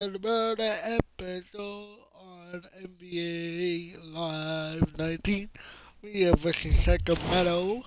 Another episode on NBA Live 19. We are versus Sacramento.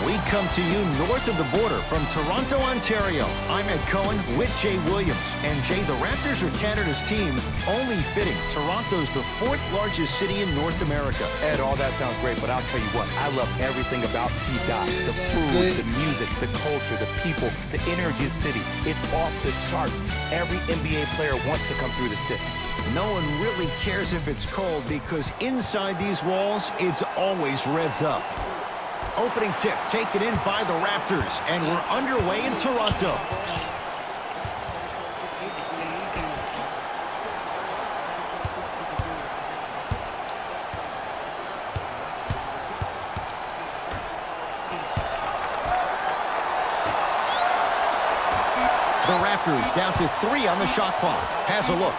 We come to you north of the border from Toronto, Ontario. I'm Ed Cohen with Jay Williams. And Jay, the Raptors are Canada's team. Only fitting. Toronto's the fourth largest city in North America. Ed, all that sounds great, but I'll tell you what, I love everything about T-Dot. The food, the music, the culture, the people, the energy of the city. It's off the charts. Every NBA player wants to come through the six. No one really cares if it's cold because inside these walls, it's always revved up. Opening tip taken in by the Raptors, and we're underway in Toronto. The Raptors down to 3 on the shot clock. Has a look.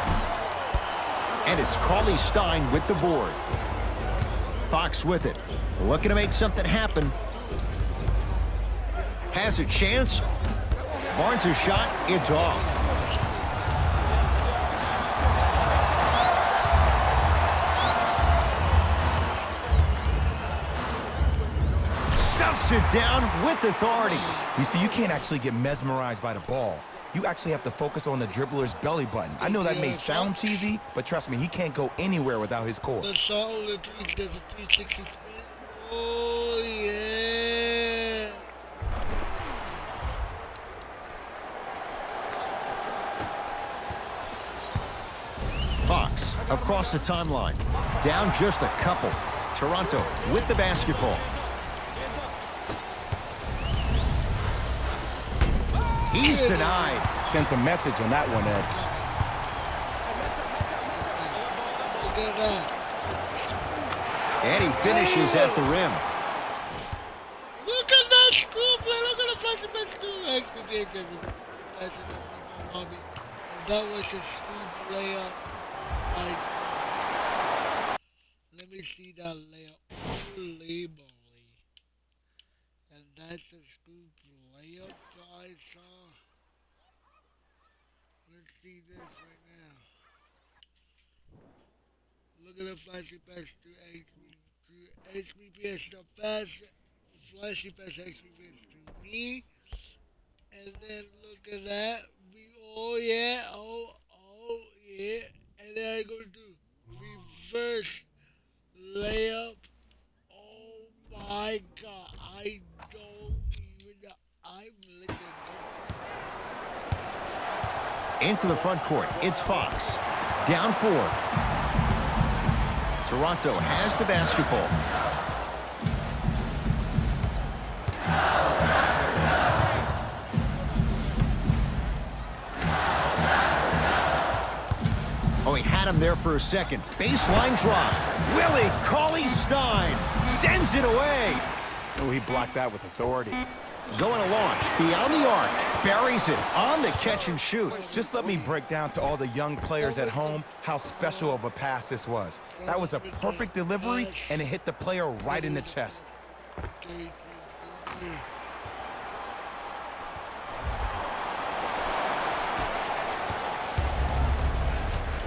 And it's Cauley Stein with the board. Fox with it. Looking to make something happen. Has a chance. Barnes' shot. It's off. Stuffs it down with authority. You see, you can't actually get mesmerized by the ball. You actually have to focus on the dribbler's belly button. I know that may sound cheesy, but trust me, he can't go anywhere without his core. The song does a 360 spin. Oh, yeah. Fox across the timeline. Down just a couple. Toronto with the basketball. He's denied. Sent a message on that one, Ed. Look at that. And he finishes at the rim. Look at that scoop, man. Look at the flashy best that was a scoop layup. Like, let me see that layup. Unbelievably. And that's a scoop layup that I saw. Let's see this right now. Look at the flashy pass to HBPS, the fast flashy pass HBPS to me. And then look at that. Oh yeah, oh yeah. And then I go to reverse layup. Oh my god, I don't even know. I'm listening. Into the front court, it's Fox. Down 4. Toronto has the basketball. Oh, he had him there for a second. Baseline drive. Willie Cauley-Stein sends it away. Oh, he blocked that with authority. Going to launch beyond the arc. Buries it on the catch and shoot. Just let me break down to all the young players at home how special of a pass this was. That was a perfect delivery, and it hit the player right in the chest.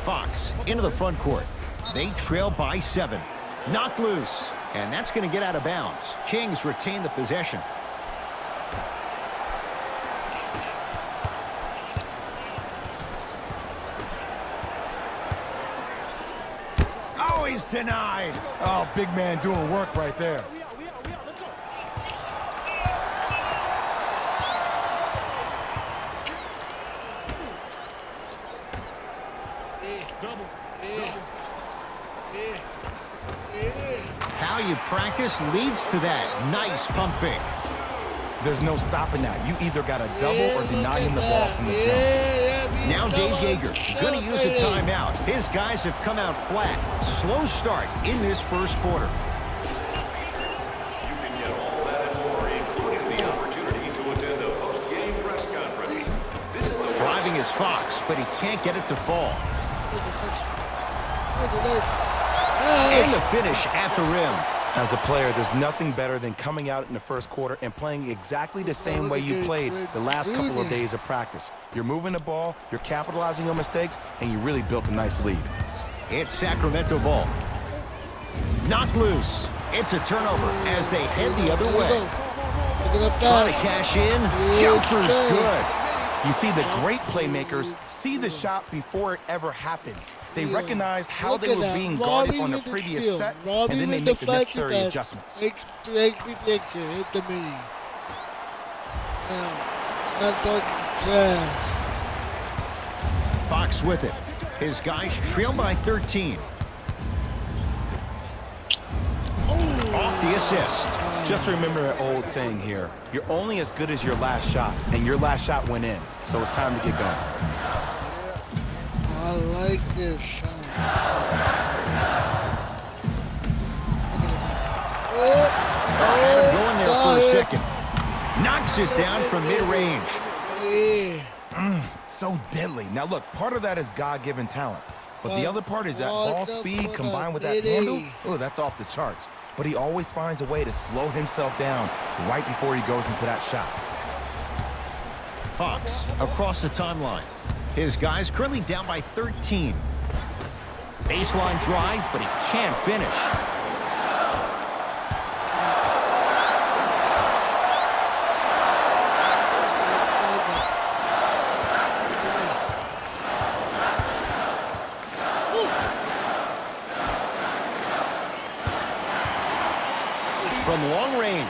Fox into the front court. They trail by 7. Knocked loose. And that's going to get out of bounds. Kings retain the possession. Oh, he's denied. Oh, big man doing work right there. How you practice leads to that. Nice pump fake. There's no stopping that. You either got to double or deny him the ball from the jump. Now Dave Yeager going to use a timeout. His guys have come out flat. Slow start in this first quarter. You can get all that and more, including the opportunity to attend is Fox, but he can't get it to fall. And the finish at the rim. As a player, there's nothing better than coming out in the first quarter and playing exactly the same way you played the last couple of days of practice. You're moving the ball, you're capitalizing on mistakes, and you really built a nice lead. It's Sacramento ball. Knocked loose. It's a turnover as they head the other way. Trying to cash in. Jumper's good. You see, the great playmakers see the shot before it ever happens. They recognized how they were being guarded on the previous set, and then they make the necessary adjustments. Hit the mini. Not talking trash. Fox with it. His guys trail by 13. Off the assist. Just remember an old saying here, you're only as good as your last shot, and your last shot went in, so it's time to get going. I like this shot. Had him going there for a second. Knocks it down from mid-range. So deadly. Now look, part of that is God-given talent. But the other part is that ball speed combined with that handle. Oh, that's off the charts. But he always finds a way to slow himself down right before he goes into that shot. Fox across the timeline. His guys currently down by 13. Baseline drive, but he can't finish. From long range,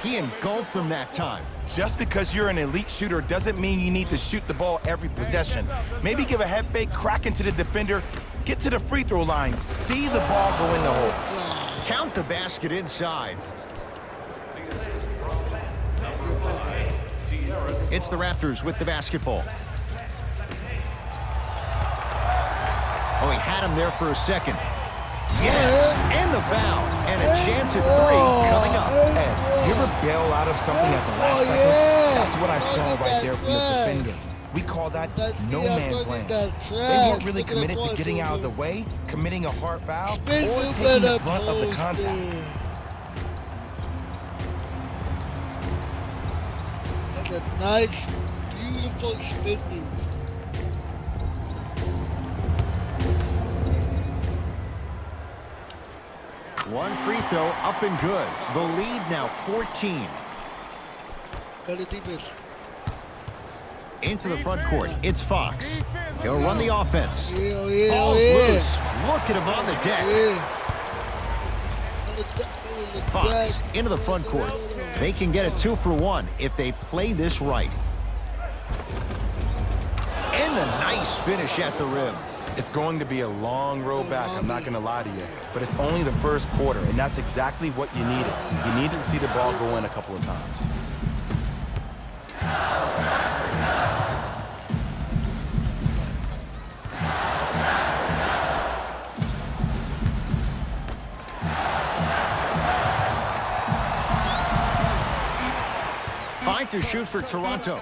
he engulfed him that time. Just because you're an elite shooter doesn't mean you need to shoot the ball every possession. Maybe give a head fake, crack into the defender, get to the free throw line, see the ball go in the hole. Count the basket inside. It's the Raptors with the basketball. Oh, he had him there for a second. Yes, and the foul, and a chance at three coming up. Ed, you ever bail out of something at the last second? That's what I saw right there from the defender. We call that no man's land. They weren't really committed to getting out of the way, committing a hard foul, or taking the brunt of the contact. That's a nice, beautiful spin move. One free throw up and good. The lead now 14. Got it defense. Into the front court. It's Fox. He'll run the offense. Yeah. Ball's loose. Look at him on the deck. Fox into the front court. They can get a 2-for-1 if they play this right. And a nice finish at the rim. It's going to be a long road back, I'm not going to lie to you. But it's only the first quarter, and that's exactly what you needed. You needed to see the ball go in a couple of times. Five to shoot for Toronto.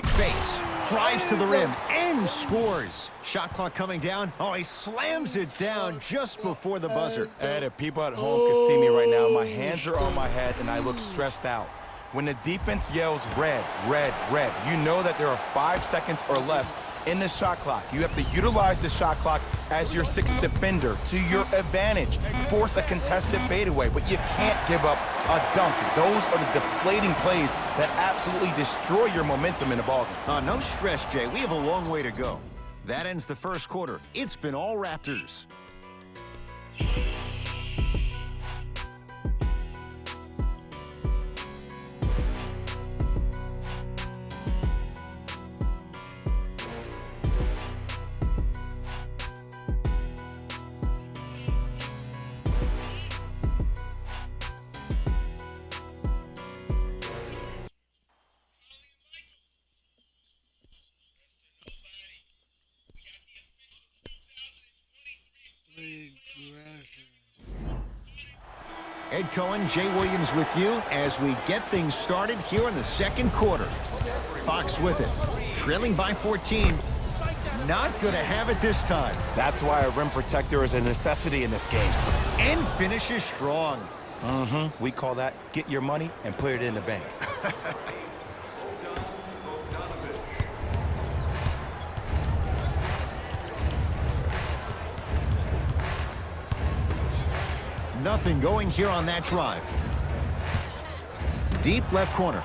Fakes, drives to the rim, and scores. Shot clock coming down. Oh, he slams it down just before the buzzer. Ed, if people at home can see me right now, my hands are on my head and I look stressed out. When the defense yells red, red, red, you know that there are 5 seconds or less in the shot clock. You have to utilize the shot clock as your sixth defender to your advantage. Force a contested fadeaway, but you can't give up a dunk. Those are the deflating plays that absolutely destroy your momentum in the ballgame. No stress, Jay. We have a long way to go. That ends the first quarter. It's been all Raptors. Ed Cohen, Jay Williams with you as we get things started here in the second quarter. Fox with it, trailing by 14. Not going to have it this time. That's why a rim protector is a necessity in this game. And finishes strong. We call that get your money and put it in the bank. Nothing going here on that drive. Deep left corner.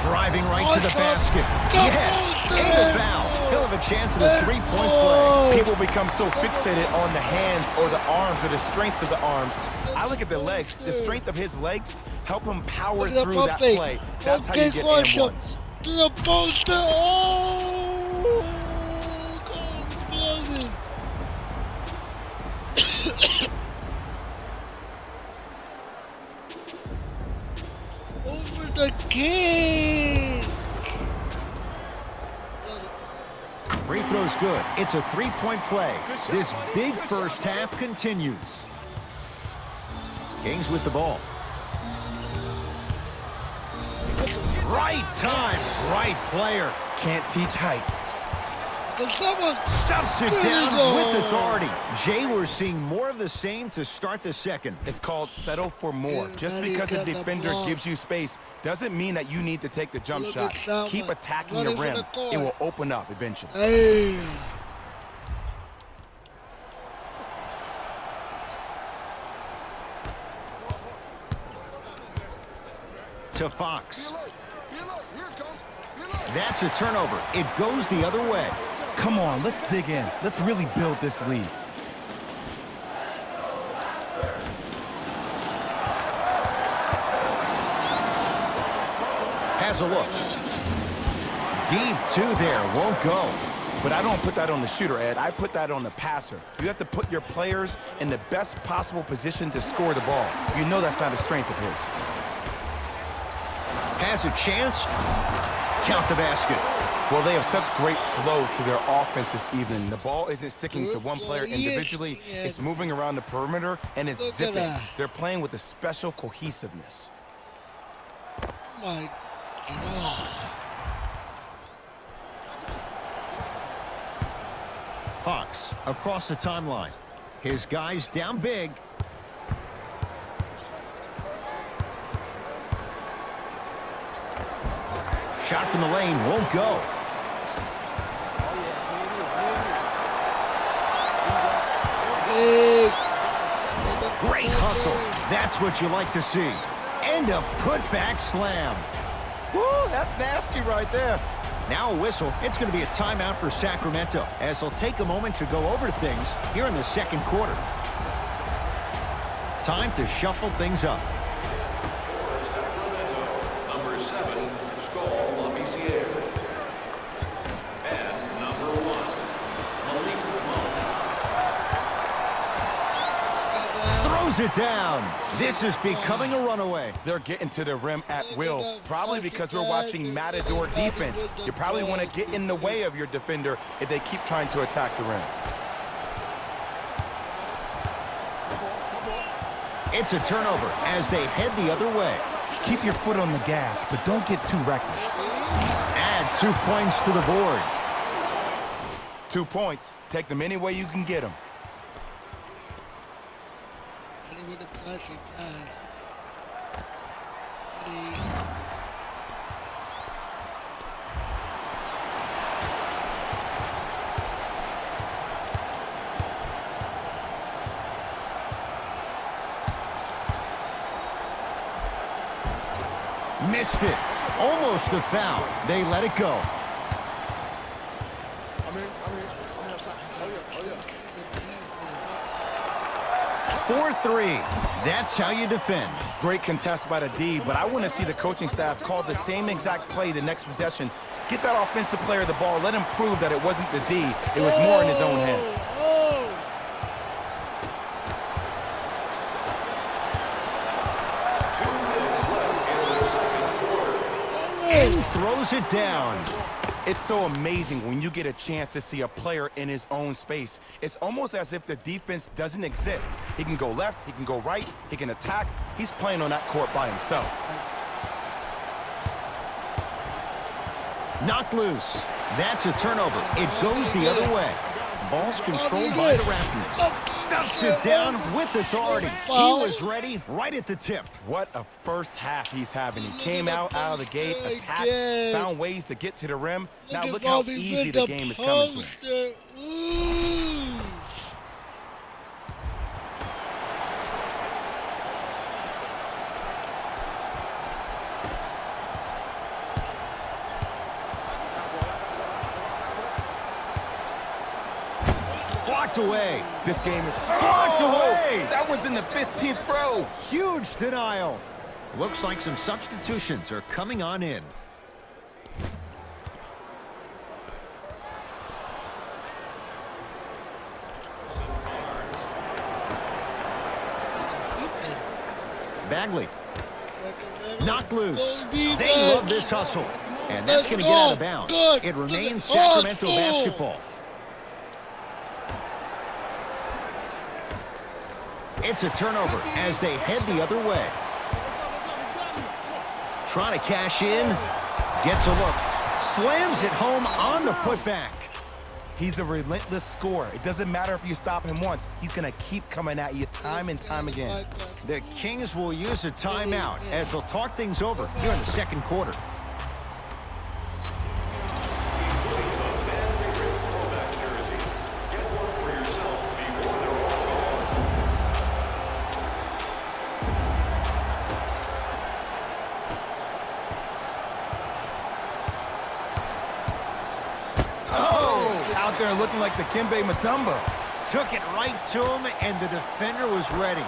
Driving right to the basket. Yes, and a foul. He'll have a chance at a three-point play. People become so fixated on the hands or the arms or the strengths of the arms. I look at the legs. The strength of his legs help him power through that play. That's how you get and ones. To the poster. Oh, God bless it. Over the king. Free throw's good. It's a three-point play. This big first half continues. Kings with the ball. Right time, right player. Can't teach height. Stuffs it down with authority. Jay, we're seeing more of the same to start the second. It's called settle for more. Just because a defender gives you space doesn't mean that you need to take the jump shot. Keep attacking the rim. It will open up eventually. Hey. To Fox. That's a turnover. It goes the other way. Come on, let's dig in. Let's really build this lead. Has a look. Deep two there, won't go. But I don't put that on the shooter, Ed. I put that on the passer. You have to put your players in the best possible position to score the ball. You know that's not a strength of his. Has a chance. Count the basket. Well, they have such great flow to their offense this evening. The ball isn't sticking to one player individually. It's moving around the perimeter, and it's zipping. They're playing with a special cohesiveness. My God. Fox across the timeline. His guys down big. Shot from the lane won't go. Great hustle. That's what you like to see. And a putback slam. Woo, that's nasty right there. Now a whistle. It's going to be a timeout for Sacramento as they'll take a moment to go over things here in the second quarter. Time to shuffle things up. Number 7, Skull Labissiere. And number 1, Malik Monk. Throws it down. This is becoming a runaway. They're getting to the rim at will, probably because we're watching Matador defense. You probably want to get in the way of your defender if they keep trying to attack the rim. It's a turnover as they head the other way. Keep your foot on the gas, but don't get too reckless. Add 2 points to the board. 2 points. Take them any way you can get them. With the plastic bag. Missed it. Almost a foul. They let it go. 4-3. That's how you defend. Great contest by the D, but I want to see the coaching staff call the same exact play the next possession. Get that offensive player the ball. Let him prove that it wasn't the D. It was more in his own head. And throws it down. It's so amazing when you get a chance to see a player in his own space. It's almost as if the defense doesn't exist. He can go left, he can go right, he can attack. He's playing on that court by himself. Knocked loose. That's a turnover. It goes the other way. Ball's controlled by the Raptors. Stuffs it down with authority. He was ready right at the tip. What a first half he's having. He came out of the gate, attacked, found ways to get to the rim. Now look how easy the game is coming to him. Ooh. Blocked away. This game is Blocked away. That one's in the 15th row. Huge denial. Looks like some substitutions are coming on in. Bagley. Knocked loose. They love this hustle. And that's going to get out of bounds. It remains Sacramento basketball. It's a turnover as they head the other way. Trying to cash in. Gets a look. Slams it home on the putback. He's a relentless scorer. It doesn't matter if you stop him once. He's going to keep coming at you time and time again. The Kings will use a timeout as they'll talk things over here in the second quarter. Out there looking like the Kimbe Mutombo. Took it right to him, and the defender was ready.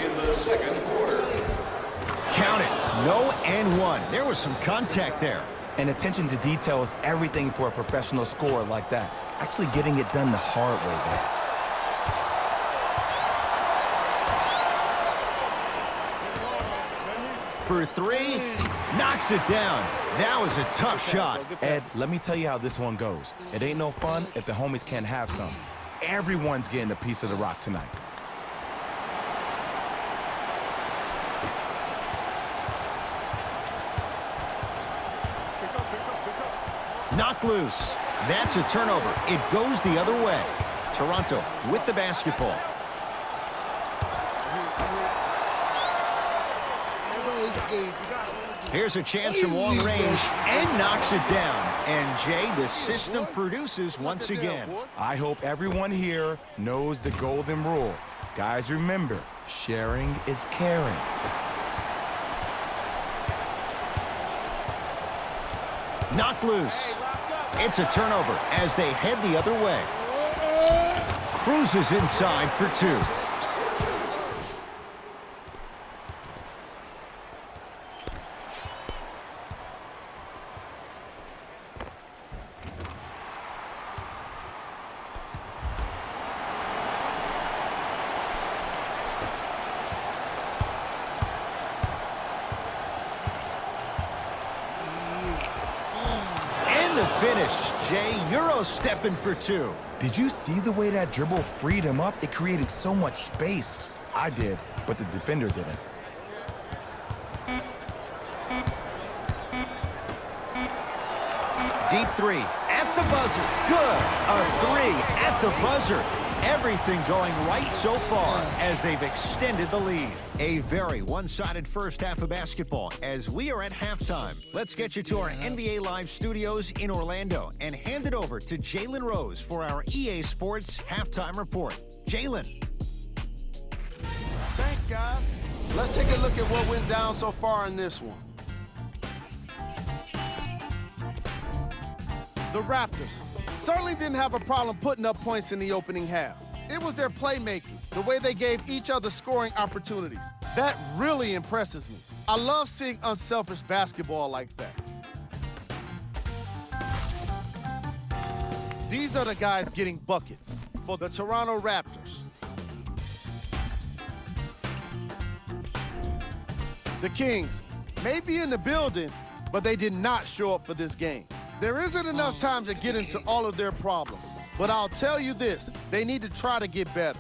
In the second quarter. Count it. No and one. There was some contact there. And attention to detail is everything for a professional scorer like that. Actually getting it done the hard way there. For three, knocks it down. That was a tough shot. Ed, let me tell you how this one goes. It ain't no fun if the homies can't have some. Everyone's getting a piece of the rock tonight. Knocked loose. That's a turnover. It goes the other way. Toronto with the basketball. Here's a chance from long range and knocks it down. And Jay, the system produces once again. I hope everyone here knows the golden rule. Guys, remember, sharing is caring. Knocked loose. It's a turnover as they head the other way. Cruises inside for two. The finish. Jay, Euro stepping for two. Did you see the way that dribble freed him up? It created so much space. I did, but the defender didn't. Deep three at the buzzer. Good. A three at the buzzer. Everything going right so far as they've extended the lead. A very one-sided first half of basketball as we are at halftime. Let's get you to our NBA Live studios in Orlando and hand it over to Jalen Rose for our EA Sports Halftime Report. Jalen. Thanks, guys. Let's take a look at what went down so far in this one. The Raptors certainly didn't have a problem putting up points in the opening half. It was their playmaking, the way they gave each other scoring opportunities. That really impresses me. I love seeing unselfish basketball like that. These are the guys getting buckets for the Toronto Raptors. The Kings may be in the building, but they did not show up for this game. There isn't enough time to get into all of their problems, but I'll tell you this, they need to try to get better.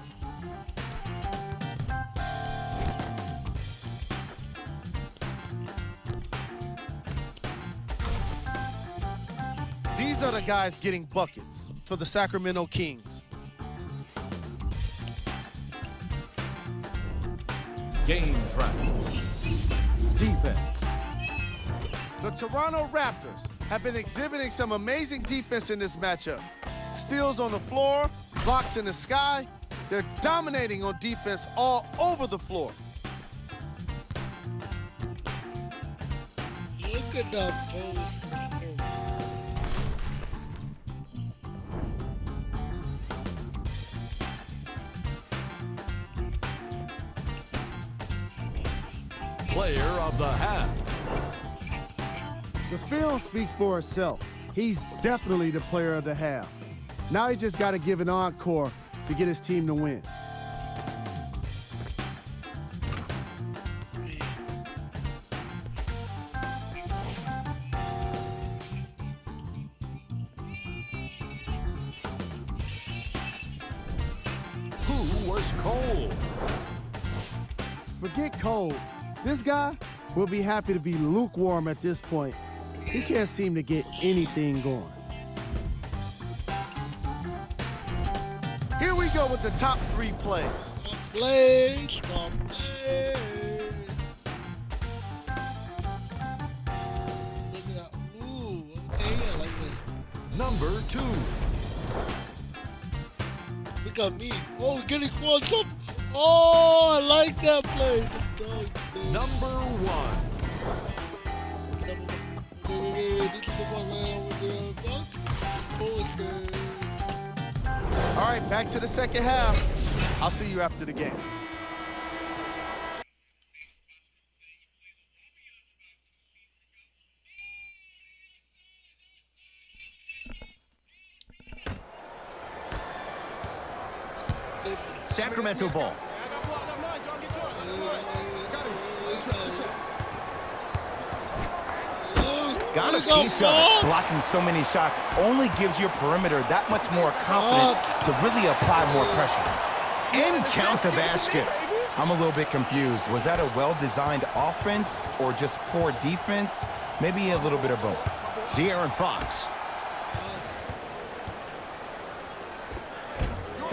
These are the guys getting buckets for the Sacramento Kings. Game track. Defense. The Toronto Raptors have been exhibiting some amazing defense in this matchup. Steals on the floor, blocks in the sky. They're dominating on defense all over the floor. Look at that post. Player of the half. The film speaks for itself. He's definitely the player of the half. Now he just got to give an encore to get his team to win. Who was cold? Forget cold. This guy will be happy to be lukewarm at this point. He can't seem to get anything going. Here we go with the top 3 plays. Plays. Look at that. Ooh, okay, I like that. Number 2. Look at me. Oh, we're getting quantum. Oh, I like that play. The dog play. Number 1. This is the one with the dog. Poster. All right, back to the second half. I'll see you after the game. Sacramento ball. Got a piece of it. Blocking so many shots only gives your perimeter that much more confidence to really apply more pressure. And count the basket. I'm a little bit confused. Was that a well-designed offense or just poor defense? Maybe a little bit of both. De'Aaron Fox.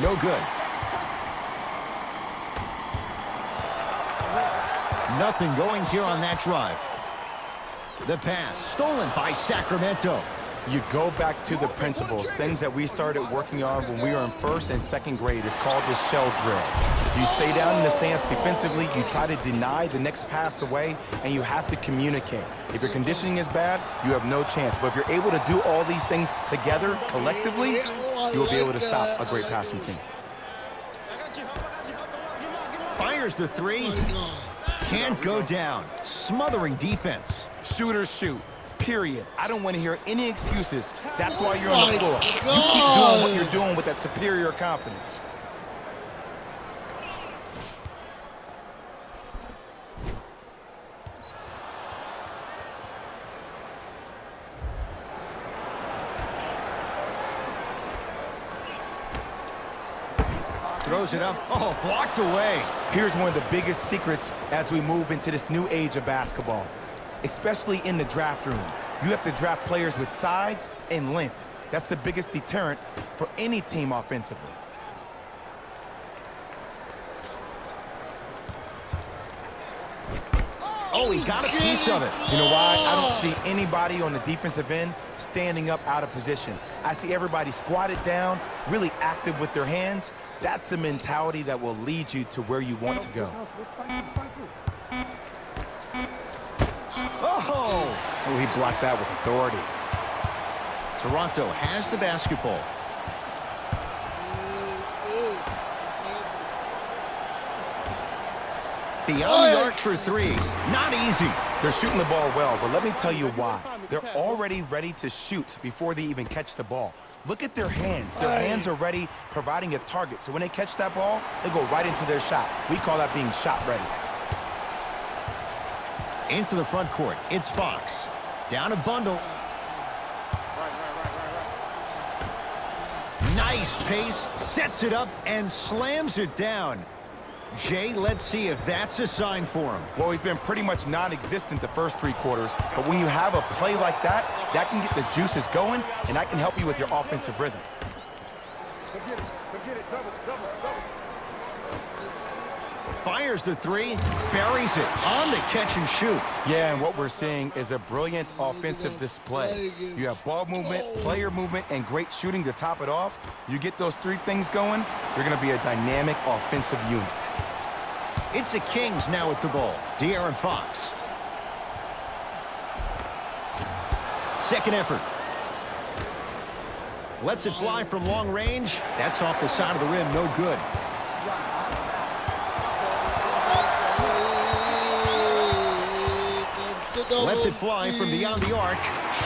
No good. Nothing going here on that drive. The pass stolen by Sacramento. You go back to the principles, things that we started working on when we were in first and second grade. It's called the shell drill. You stay down in the stance defensively, you try to deny the next pass away, and you have to communicate. If your conditioning is bad, you have no chance. But if you're able to do all these things together, collectively, you will be able to stop a great passing team. Fires the 3. Can't go down. Smothering defense. Shooters shoot. Period. I don't want to hear any excuses. That's why you're on the floor. You keep God. doing what you're doing with that superior confidence. Throws it up. Oh, blocked away. Here's one of the biggest secrets as we move into this new age of basketball, especially in the draft room. You have to draft players with size and length. That's the biggest deterrent for any team offensively. Oh, he got a piece of it. You know why? I don't see anybody on the defensive end standing up out of position. I see everybody squatted down, really active with their hands. That's the mentality that will lead you to where you want to go. Oh, he blocked that with authority. Toronto has the basketball. Beyond the arc for 3. Not easy. They're shooting the ball well, but let me tell you why. They're already ready to shoot before they even catch the ball. Look at their hands. Their hands are ready, providing a target. So when they catch that ball, they go right into their shot. We call that being shot ready. Into the front court, it's Fox. Down a bundle. Nice pace, sets it up, and slams it down. Jay, let's see if that's a sign for him. Well, he's been pretty much non-existent the first 3 quarters, but when you have a play like that, that can get the juices going, and that can help you with your offensive rhythm. Fires the 3, buries it on the catch and shoot. Yeah, and what we're seeing is a brilliant offensive display. You have ball movement, player movement, and great shooting to top it off. You get those 3 things going, you're going to be a dynamic offensive unit. It's the Kings now with the ball. De'Aaron Fox. Second effort. Lets it fly from long range. That's off the side of the rim, no good. Lets it fly from beyond the arc.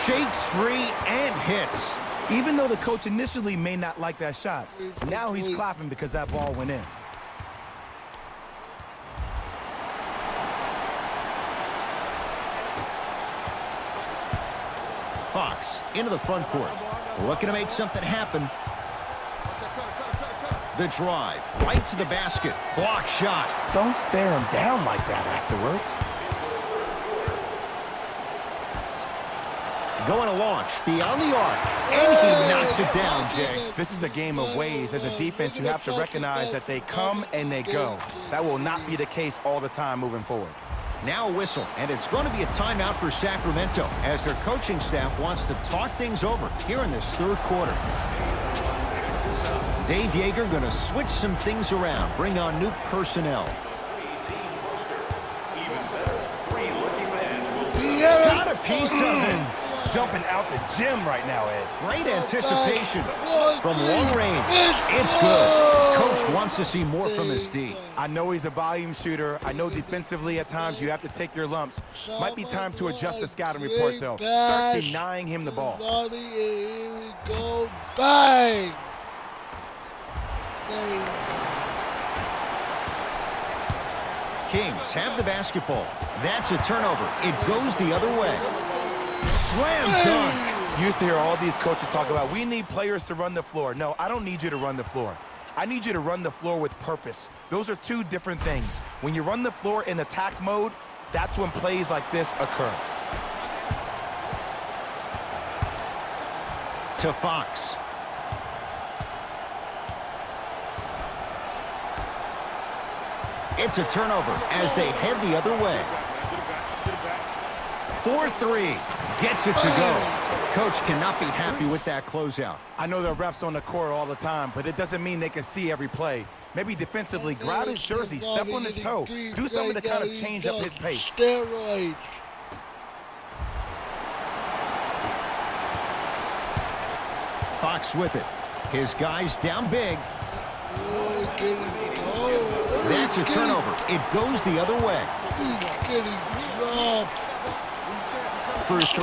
Shakes free and hits. Even though the coach initially may not like that shot, now he's clapping because that ball went in. Fox into the front court. Looking to make something happen. The drive. Right to the basket. Block shot. Don't stare him down like that afterwards. Going to launch beyond the arc. And he knocks it down, Jay. This is a game of ways. As a defense, you have to recognize that they come and they go. That will not be the case all the time moving forward. Now a whistle, and it's going to be a timeout for Sacramento as their coaching staff wants to talk things over here in this 3rd quarter. Dave Yeager going to switch some things around, bring on new personnel. Got a piece of him. Jumping out the gym right now, Ed. Great anticipation from long range. It's good. Coach wants to see more from his D. I know he's a volume shooter. I know defensively at times you have to take your lumps. Might be time to adjust the scouting report, though. Start denying him the ball. Here we go. Bang! Kings have the basketball. That's a turnover. It goes the other way. Slam dunk. You used to hear all these coaches talk about, we need players to run the floor. No, I don't need you to run the floor. I need you to run the floor with purpose. Those are 2 different things. When you run the floor in attack mode, that's when plays like this occur. To Fox. It's a turnover as they head the other way. 4-3. Gets it to go. Coach cannot be happy with that closeout. I know there are refs on the court all the time, but it doesn't mean they can see every play. Maybe defensively, grab his jersey, step on his toe, do something to kind of change up his pace. Steroids. Fox with it. His guys down big. That's a turnover. It goes the other way. He's getting dropped. For 3.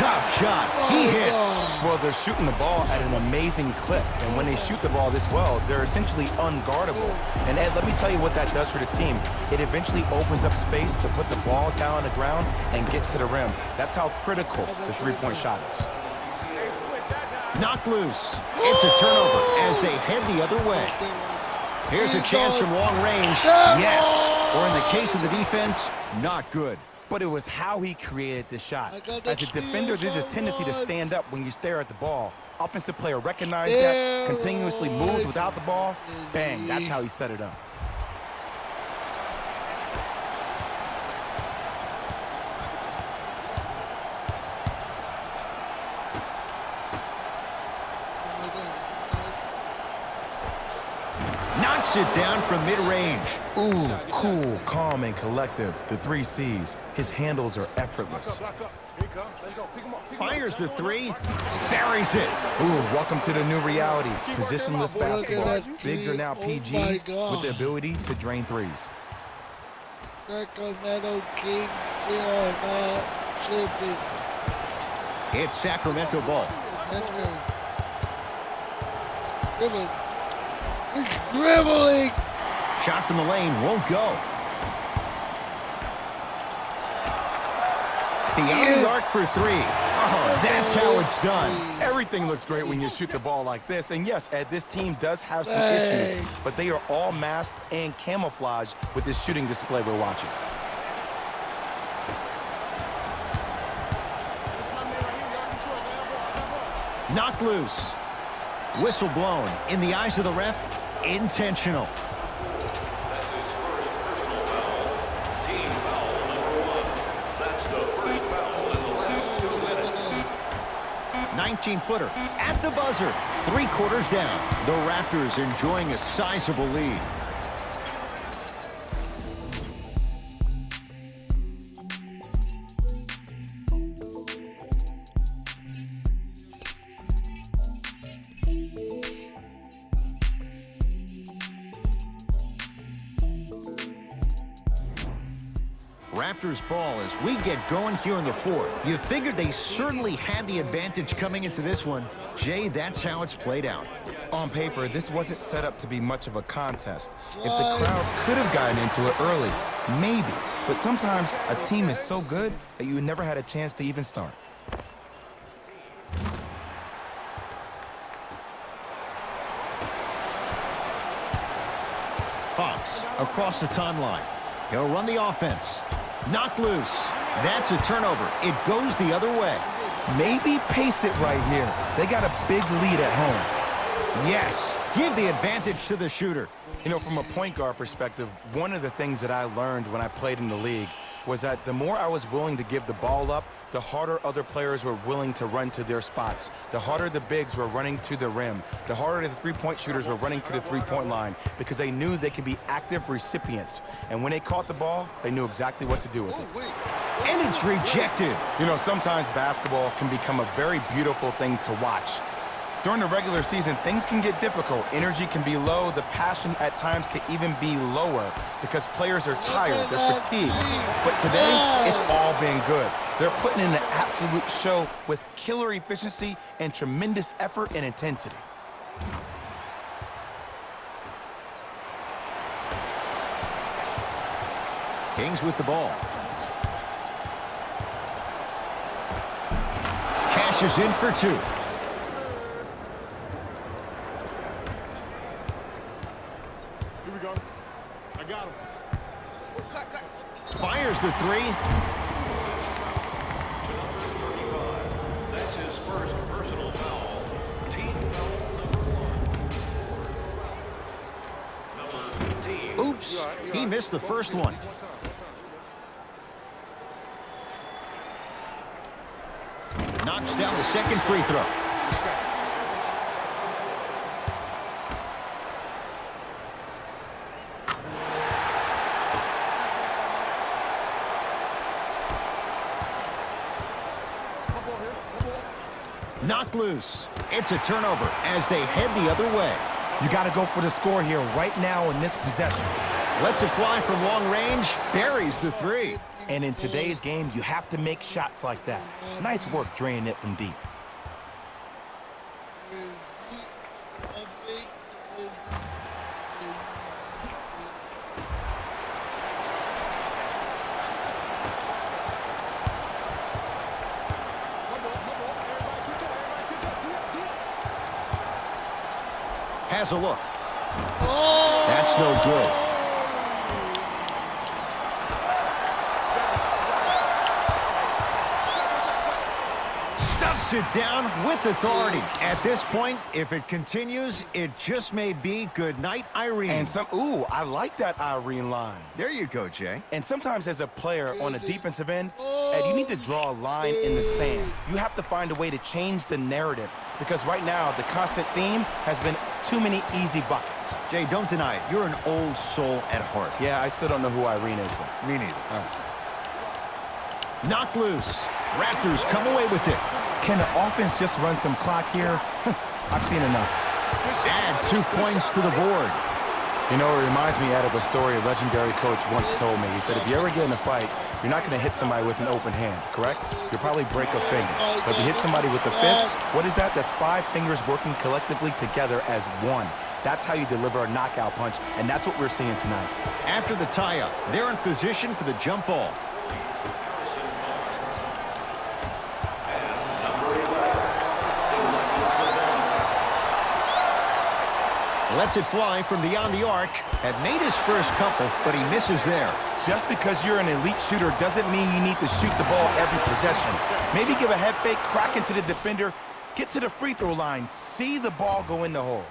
Tough shot. He hits. Well, they're shooting the ball at an amazing clip. And when they shoot the ball this well, they're essentially unguardable. And Ed, let me tell you what that does for the team. It eventually opens up space to put the ball down on the ground and get to the rim. That's how critical the 3-point shot is. Knocked loose. It's a turnover as they head the other way. Here's a chance from long range. Yes. Or in the case of the defense, not good. But it was how he created the shot. As a defender, there's a tendency to stand up when you stare at the ball. Offensive player recognized that, continuously moved without the ball. Bang, that's how he set it up. Knocks it down from mid-range. Ooh, cool, calm, and collective. The 3 C's. His handles are effortless. Fires the 3. Buries it. Ooh, welcome to the new reality. Positionless basketball. Bigs are now PGs with the ability to drain 3s. Sacramento Kings, they are not sleeping. It's Sacramento ball. Dribbling. He's dribbling. Shot from the lane won't go. Beyond the arc for three. Oh, that's how it's done. Everything looks great when you shoot the ball like this. And yes, Ed, this team does have some issues, but they are all masked and camouflaged with this shooting display we're watching. Knocked loose. Whistle blown. In the eyes of the ref, intentional. That's his first personal foul. Team foul number 1. That's the first foul in the last 2 minutes. 19-footer at the buzzer. 3 quarters down. The Raptors enjoying a sizable lead. Raptors ball as we get going here in the fourth. You figured they certainly had the advantage coming into this one. Jay, that's how it's played out. On paper, this wasn't set up to be much of a contest. If the crowd could have gotten into it early, maybe. But sometimes a team is so good that you never had a chance to even start. Fox across the timeline. He'll run the offense. Knocked loose. That's a turnover. It goes the other way. Maybe pace it right here. They got a big lead at home. Yes, give the advantage to the shooter. You know, from a point guard perspective, one of the things that I learned when I played in the league was that the more I was willing to give the ball up, the harder other players were willing to run to their spots. The harder the bigs were running to the rim. The harder the three-point shooters were running to the three-point line because they knew they could be active recipients. And when they caught the ball, they knew exactly what to do with it. And it's rejected. You know, sometimes basketball can become a very beautiful thing to watch. During the regular season, things can get difficult. Energy can be low. The passion at times can even be lower because players are tired, they're fatigued. But today, it's all been good. They're putting in an absolute show with killer efficiency and tremendous effort and intensity. Kings with the ball. Cash is in for 2. Fires the 3. That's his first personal foul. Team foul number 1. Number 15. Oops, he missed the first one. Knocks down the second free throw. Knocked loose. It's a turnover as they head the other way. You got to go for the score here right now in this possession. Lets it fly from long range, buries the 3. And in today's game, you have to make shots like that. Nice work draining it from deep. Has a look. That's no good. Stuffs it down with authority. At this point, if it continues, it just may be good night, Irene. And ooh, I like that Irene line. There you go, Jay. And sometimes as a player on a defensive end, Ed, you need to draw a line in the sand. You have to find a way to change the narrative because right now the constant theme has been too many easy buckets. Jay, don't deny it. You're an old soul at heart. Yeah, I still don't know who Irene is, though. Me neither. Knocked loose. Raptors come away with it. Can the offense just run some clock here? I've seen enough. Add 2 points to the board. You know, it reminds me, Ed, of a story a legendary coach once told me. He said, if you ever get in a fight, you're not going to hit somebody with an open hand, correct? You'll probably break a finger. But if you hit somebody with a fist, what is that? That's 5 fingers working collectively together as one. That's how you deliver a knockout punch, and that's what we're seeing tonight. After the tie-up, they're in position for the jump ball. lets it fly from beyond the arc. Had made his first couple, but he misses there. Just because you're an elite shooter doesn't mean you need to shoot the ball every possession. Maybe give a head fake, crack into the defender, get to the free throw line, see the ball go in the hole.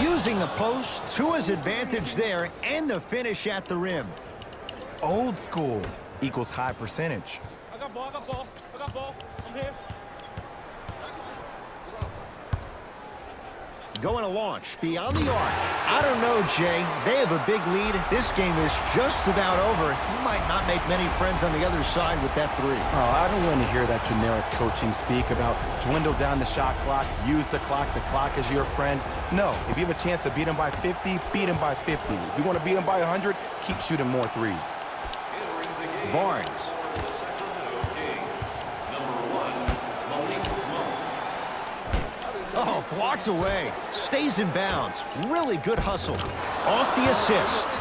Using the post to his advantage there, and the finish at the rim. Old school equals high percentage. I got ball, I'm here. Going to launch beyond the arc. I don't know, Jay. They have a big lead. This game is just about over. He might not make many friends on the other side with that three. Oh, I don't want to hear that generic coaching speak about dwindle down the shot clock, use the clock is your friend. No, if you have a chance to beat him by 50, beat him by 50. If you want to beat him by 100, keep shooting more threes. Entering the game Barnes. for the Sacramento Kings, number 1, Malik Monk. Oh, blocked away. Stays in bounds. Really good hustle. Off the assist.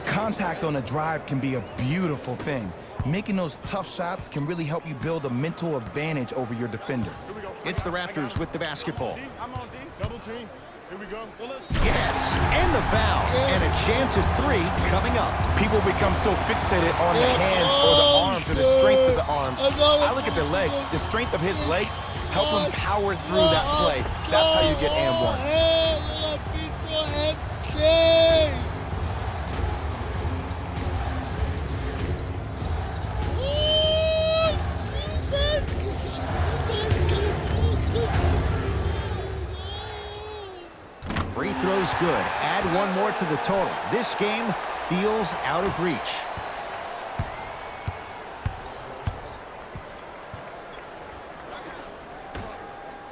Contact on a drive can be a beautiful thing. Making those tough shots can really help you build a mental advantage over your defender. It's the Raptors with the basketball. I'm on D. Double team. Here we go. Yes, and the foul. And a chance at three coming up. People become so fixated on the hands or the arms or the strengths of the arms. I look at the legs. The strength of his legs help him power through that play. That's how you get and ones. Free throw's good. Add one more to the total. This game feels out of reach.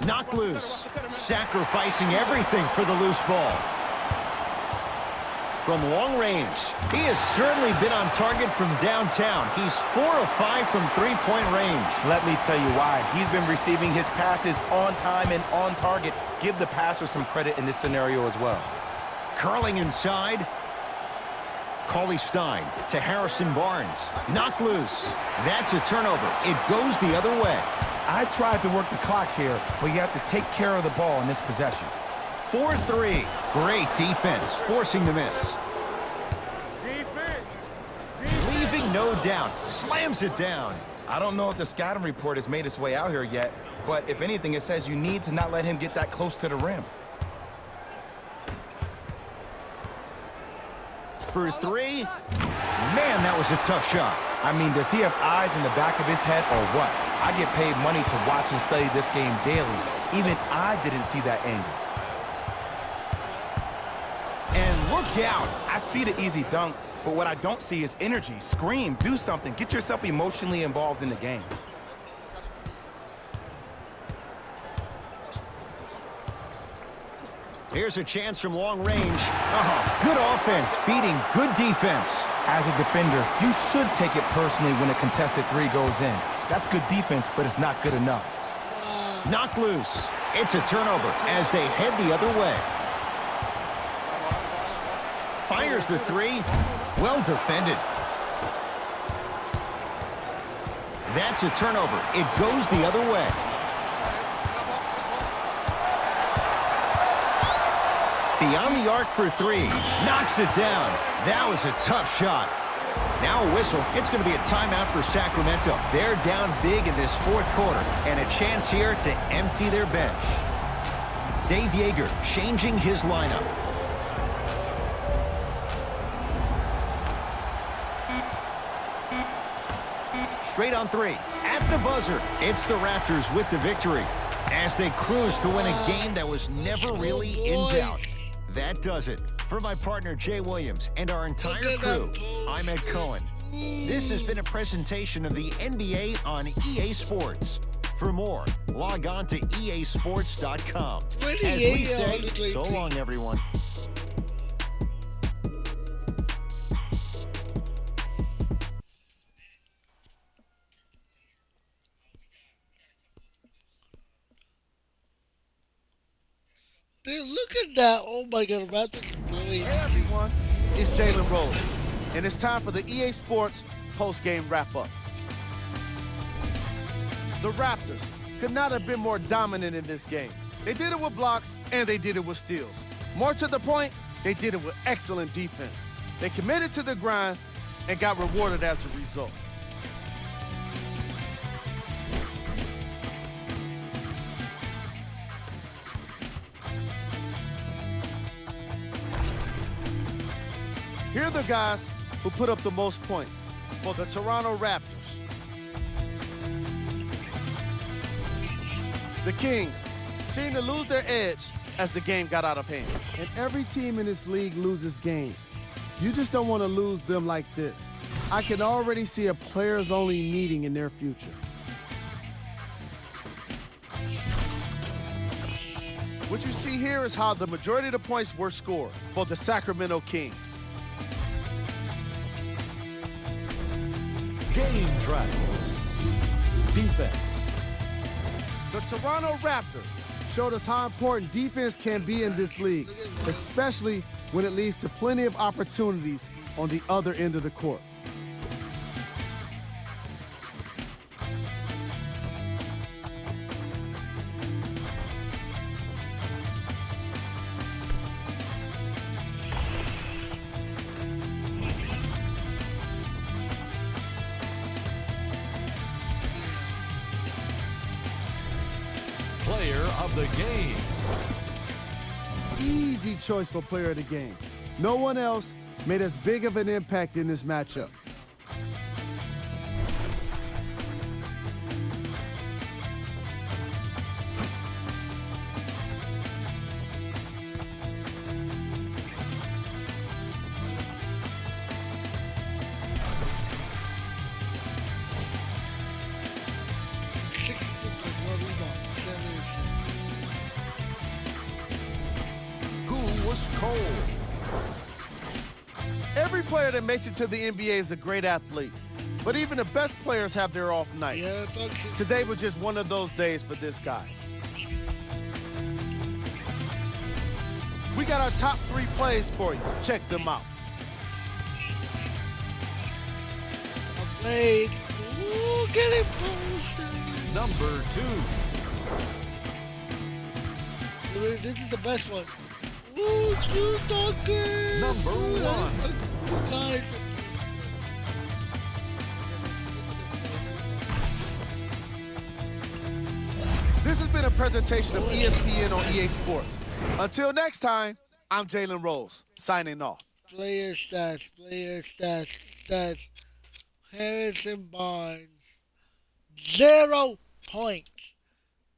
Knocked loose. Sacrificing everything for the loose ball. From long range, he has certainly been on target from downtown. He's 4 of 5 from three-point range. Let me tell you why. He's been receiving his passes on time and on target. Give the passer some credit in this scenario as well. Curling inside. Cauley Stein to Harrison Barnes. Knocked loose. That's a turnover. It goes the other way. I tried to work the clock here, but you have to take care of the ball in this possession. 4-3. Great defense, forcing the miss. Leaving no doubt. Slams it down. I don't know if the scouting report has made its way out here yet, but if anything, it says you need to not let him get that close to the rim. For three. Man, that was a tough shot. I mean, does he have eyes in the back of his head or what? I get paid money to watch and study this game daily. Even I didn't see that angle. And look out. I see the easy dunk, but what I don't see is energy. Scream, do something. Get yourself emotionally involved in the game. Here's a chance from long range. Good offense, beating good defense. As a defender, you should take it personally when a contested three goes in. That's good defense, but it's not good enough. Knocked loose. It's a turnover as they head the other way. Fires the three. Well defended. That's a turnover. It goes the other way. Beyond the arc for three. Knocks it down. That was a tough shot. Now a whistle. It's going to be a timeout for Sacramento. They're down big in this fourth quarter, and a chance here to empty their bench. Dave Yeager changing his lineup. Straight on three. At the buzzer, it's the Raptors with the victory as they cruise to win a game that was never really in doubt. That does it. For my partner, Jay Williams, and our entire crew, I'm Ed Cohen. This has been a presentation of the NBA on EA Sports. For more, log on to easports.com. As we say, so long, everyone. look at that. Oh my God, Raptors blowing. Hey everyone, it's Jalen Rose, and it's time for the EA Sports post-game wrap-up. The Raptors could not have been more dominant in this game. They did it with blocks, and they did it with steals. More to the point, they did it with excellent defense. They committed to the grind and got rewarded as a result. Here are the guys who put up the most points for the Toronto Raptors. The Kings seemed to lose their edge as the game got out of hand. And every team in this league loses games. You just don't want to lose them like this. I can already see a players-only meeting in their future. What you see here is how the majority of the points were scored for the Sacramento Kings. Game track. Defense. The Toronto Raptors Showed us how important defense can be in this league, especially when it leads to plenty of opportunities on the other end of the court. Player of the game. Easy choice for player of the game. No one else made as big of an impact in this matchup. Who was cold? Every player that makes it to the NBA is a great athlete, but even the best players have their off nights. Yeah, folks. Today was just one of those days for this guy. We got our top 3 plays for you. Check them out. Played. Ooh, get it posted. Number 2. This is the best one. Ooh, Drew Tucker. Number 1. Guys. This has been a presentation of ESPN on EA Sports. Until next time, I'm Jalen Rose, signing off. Player stats, stats. Harrison Barnes, 0 points.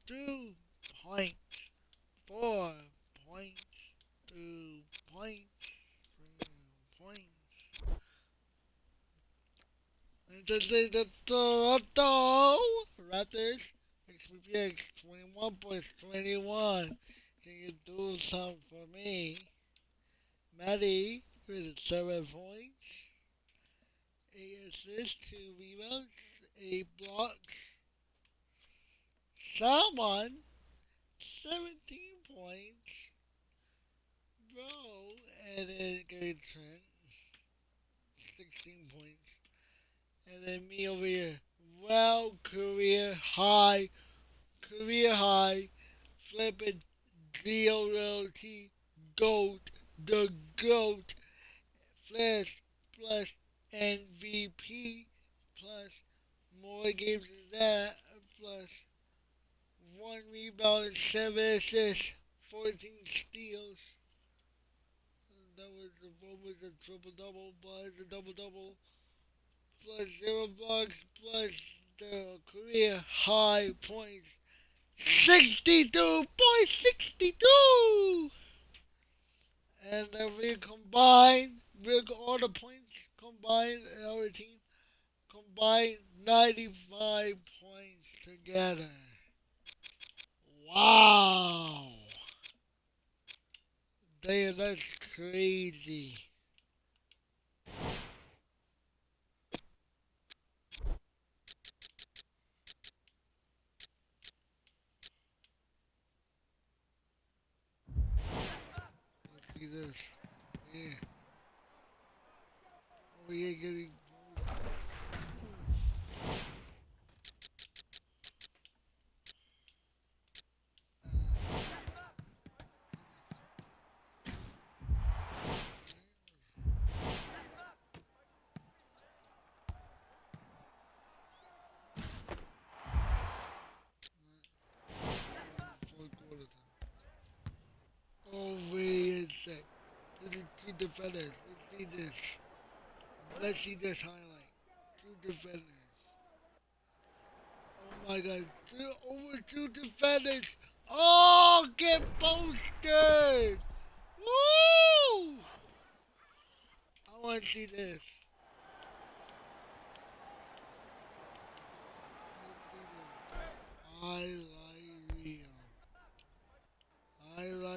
2 points. 4 points. 2 points. 3 points. And the Toronto Raptors, XPPX 21 points, 21. Can you do something for me? Maddie with 7 points, 8 assists, 2 rebounds, 8 blocks. Salmon, 17 points. Bro, and then Gary Trent, 16 points. And then me over here. Well, career high, flipping DOLT, GOAT, the GOAT, Flash plus MVP, plus more games than that, plus 1 rebound, 7 assists, 14 steals. That was a triple-double, plus a double-double, plus 0 blocks, plus the career high points. 62.62! And then we combined, all the points combined in our team, combined 95 points together. Wow! Damn, that's crazy. getting fourth quarter time. Oh, wait a sec. This is two defenders. Let's see this. Let's see this highlight. Two defenders. Oh my god. Over two defenders. Oh, get posted. Woo! I want to see this. Let's see this. Highlight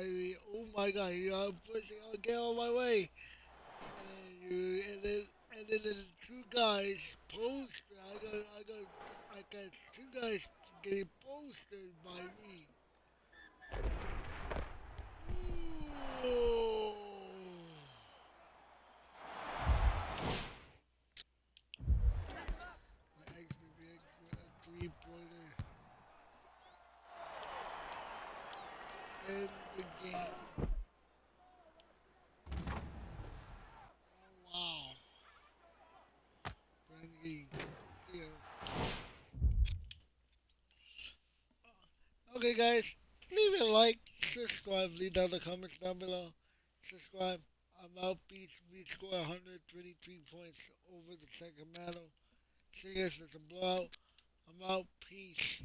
reel. Oh my god, you're pushing. I'll get on my way. And then the two guys posted. I got two guys getting posted by me. Ooh. My XBX with a three-pointer in the game. Oh, wow. Brand new. Okay, guys, leave a like, subscribe, leave down the comments down below. Subscribe. I'm out. Beats. We score 123 points over the Sacramento. See you guys. It's a blowout. I'm out. Peace.